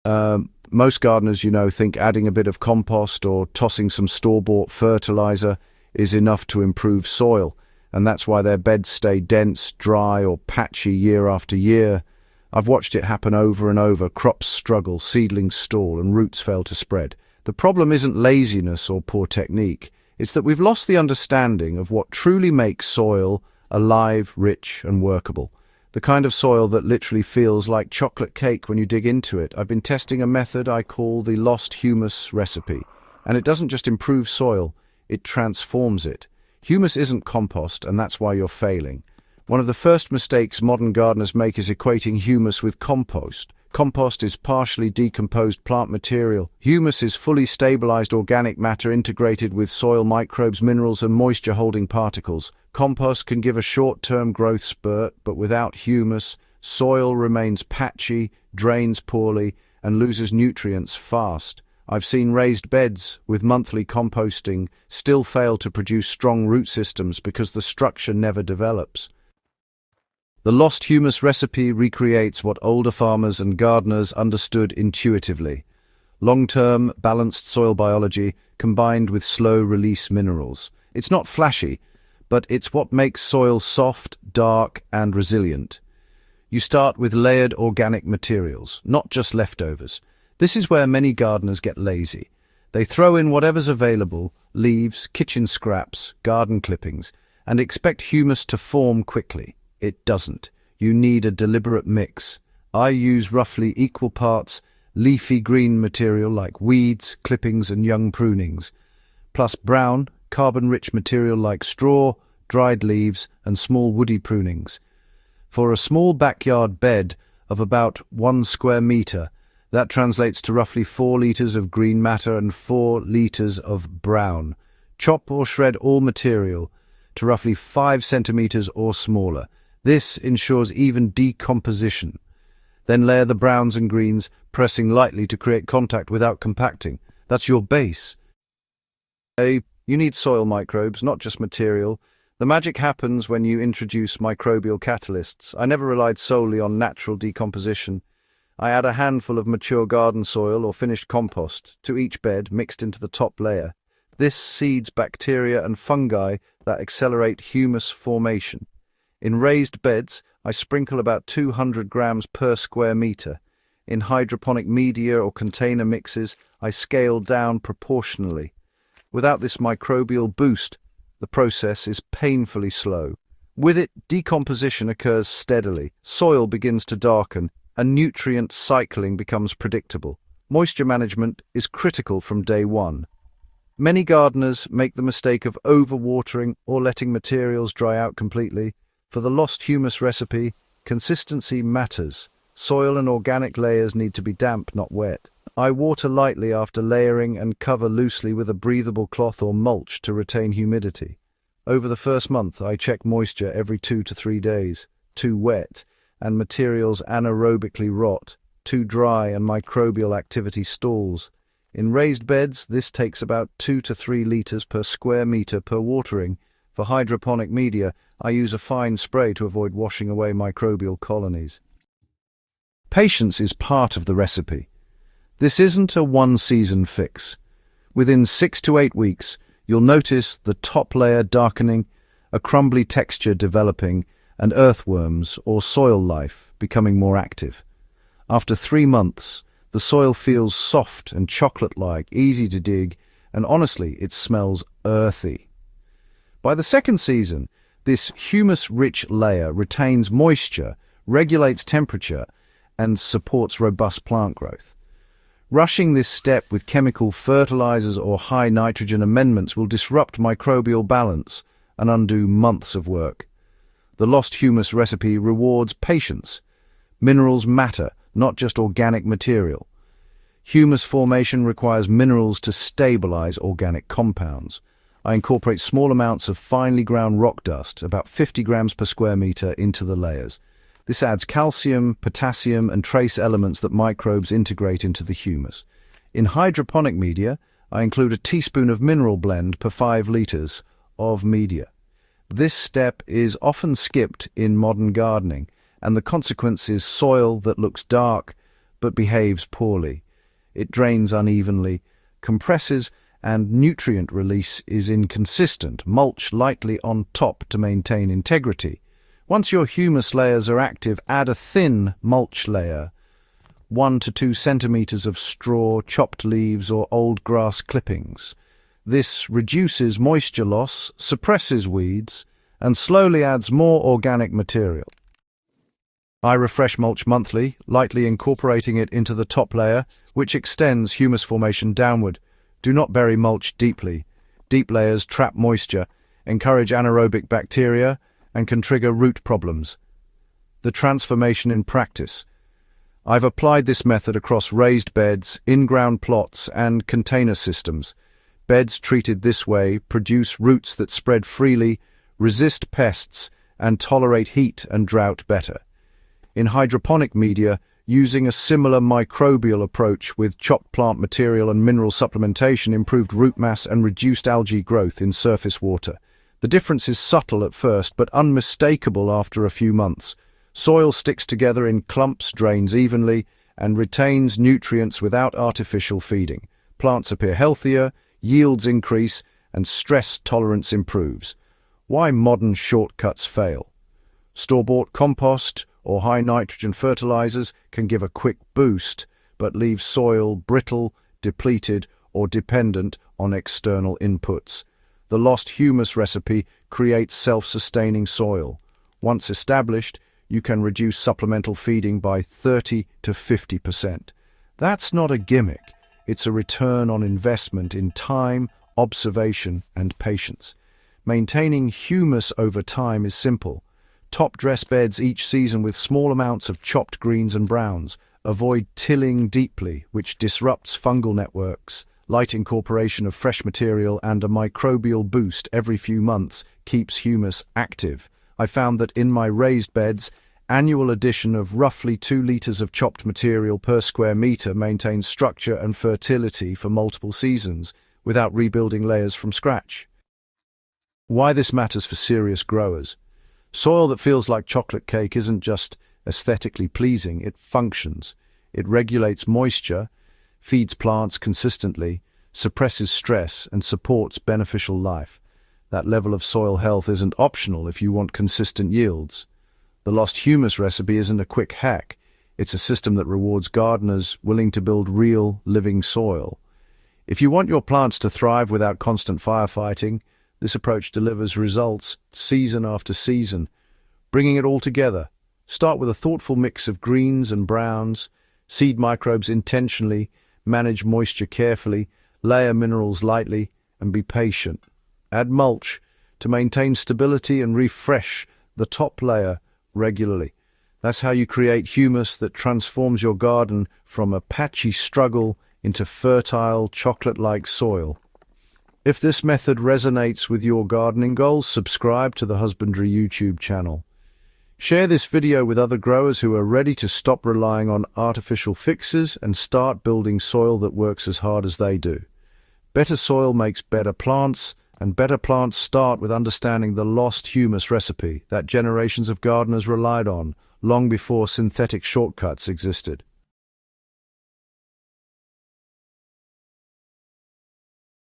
Most gardeners, think adding a bit of compost or tossing some store-bought fertilizer is enough to improve soil, and that's why their beds stay dense, dry, or patchy year after year. I've watched it happen over and over. Crops struggle, seedlings stall, and roots fail to spread. The problem isn't laziness or poor technique. It's that we've lost the understanding of what truly makes soil alive, rich, and workable. The kind of soil that literally feels like chocolate cake when you dig into it. I've been testing a method I call the lost humus recipe. And it doesn't just improve soil, it transforms it. Humus isn't compost, and that's why you're failing. One of the first mistakes modern gardeners make is equating humus with compost. Compost is partially decomposed plant material. Humus is fully stabilized organic matter integrated with soil microbes, minerals, and moisture-holding particles. Compost can give a short-term growth spurt, but without humus, soil remains patchy, drains poorly, and loses nutrients fast. I've seen raised beds with monthly composting still fail to produce strong root systems because the structure never develops. The lost humus recipe recreates what older farmers and gardeners understood intuitively. Long-term, balanced soil biology combined with slow-release minerals. It's not flashy, but it's what makes soil soft, dark, and resilient. You start with layered organic materials, not just leftovers. This is where many gardeners get lazy. They throw in whatever's available, leaves, kitchen scraps, garden clippings, and expect humus to form quickly. It doesn't. You need a deliberate mix. I use roughly equal parts leafy green material like weeds, clippings, and young prunings, plus brown, carbon-rich material like straw, dried leaves, and small woody prunings. For a small backyard bed of about 1 square meter, that translates to roughly 4 liters of green matter and 4 liters of brown. Chop or shred all material to roughly 5 centimeters or smaller. This ensures even decomposition. Then layer the browns and greens, pressing lightly to create contact without compacting. That's your base. You need soil microbes, not just material. The magic happens when you introduce microbial catalysts. I never relied solely on natural decomposition. I add a handful of mature garden soil or finished compost to each bed mixed into the top layer. This seeds bacteria and fungi that accelerate humus formation. In raised beds, I sprinkle about 200 grams per square meter. In hydroponic media or container mixes, I scale down proportionally. Without this microbial boost, the process is painfully slow. With it, decomposition occurs steadily, soil begins to darken, and nutrient cycling becomes predictable. Moisture management is critical from day one. Many gardeners make the mistake of overwatering or letting materials dry out completely. For the lost humus recipe, consistency matters. Soil and organic layers need to be damp, not wet. I water lightly after layering and cover loosely with a breathable cloth or mulch to retain humidity. Over the first month, I check moisture every 2 to 3 days. Too wet, and materials anaerobically rot. Too dry, and microbial activity stalls. In raised beds, this takes about 2 to 3 liters per square meter per watering. For hydroponic media, I use a fine spray to avoid washing away microbial colonies. Patience is part of the recipe. This isn't a one-season fix. Within 6 to 8 weeks, you'll notice the top layer darkening, a crumbly texture developing, and earthworms or soil life becoming more active. After 3 months, the soil feels soft and chocolate-like, easy to dig, and honestly, it smells earthy. By the second season, this humus-rich layer retains moisture, regulates temperature, and supports robust plant growth. Rushing this step with chemical fertilizers or high nitrogen amendments will disrupt microbial balance and undo months of work. The lost humus recipe rewards patience. Minerals matter, not just organic material. Humus formation requires minerals to stabilize organic compounds. I incorporate small amounts of finely ground rock dust, about 50 grams per square meter, into the layers. This adds calcium, potassium, and trace elements that microbes integrate into the humus. In hydroponic media, I include a teaspoon of mineral blend per 5 liters of media. This step is often skipped in modern gardening, and the consequence is soil that looks dark, but behaves poorly. It drains unevenly, compresses, and nutrient release is inconsistent. Mulch lightly on top to maintain integrity. Once your humus layers are active, add a thin mulch layer, 1 to 2 centimeters of straw, chopped leaves, or old grass clippings. This reduces moisture loss, suppresses weeds, and slowly adds more organic material. I refresh mulch monthly, lightly incorporating it into the top layer, which extends humus formation downward. Do not bury mulch deeply. Deep layers trap moisture, encourage anaerobic bacteria, and can trigger root problems. The transformation in practice. I've applied this method across raised beds, in-ground plots, and container systems. Beds treated this way produce roots that spread freely, resist pests, and tolerate heat and drought better. In hydroponic media, using a similar microbial approach with chopped plant material and mineral supplementation improved root mass and reduced algae growth in surface water. The difference is subtle at first, but unmistakable after a few months. Soil sticks together in clumps, drains evenly, and retains nutrients without artificial feeding. Plants appear healthier, yields increase, and stress tolerance improves. Why modern shortcuts fail? Store-bought compost or high-nitrogen fertilizers can give a quick boost, but leave soil brittle, depleted, or dependent on external inputs. The lost humus recipe creates self-sustaining soil. Once established, you can reduce supplemental feeding by 30 to 50%. That's not a gimmick. It's a return on investment in time, observation, and patience. Maintaining humus over time is simple. Top dress beds each season with small amounts of chopped greens and browns. Avoid tilling deeply, which disrupts fungal networks. Light incorporation of fresh material and a microbial boost every few months keeps humus active. I found that in my raised beds, annual addition of roughly 2 liters of chopped material per square meter maintains structure and fertility for multiple seasons without rebuilding layers from scratch. Why this matters for serious growers. Soil that feels like chocolate cake isn't just aesthetically pleasing, it functions. It regulates moisture, feeds plants consistently, suppresses stress, and supports beneficial life. That level of soil health isn't optional if you want consistent yields. The lost humus recipe isn't a quick hack. It's a system that rewards gardeners willing to build real, living soil. If you want your plants to thrive without constant firefighting, this approach delivers results season after season. Bringing it all together. Start with a thoughtful mix of greens and browns, seed microbes intentionally, manage moisture carefully, layer minerals lightly, and be patient. Add mulch to maintain stability and refresh the top layer regularly. That's how you create humus that transforms your garden from a patchy struggle into fertile, chocolate-like soil. If this method resonates with your gardening goals, subscribe to the Husbandry YouTube channel. Share this video with other growers who are ready to stop relying on artificial fixes and start building soil that works as hard as they do. Better soil makes better plants, and better plants start with understanding the lost humus recipe that generations of gardeners relied on long before synthetic shortcuts existed.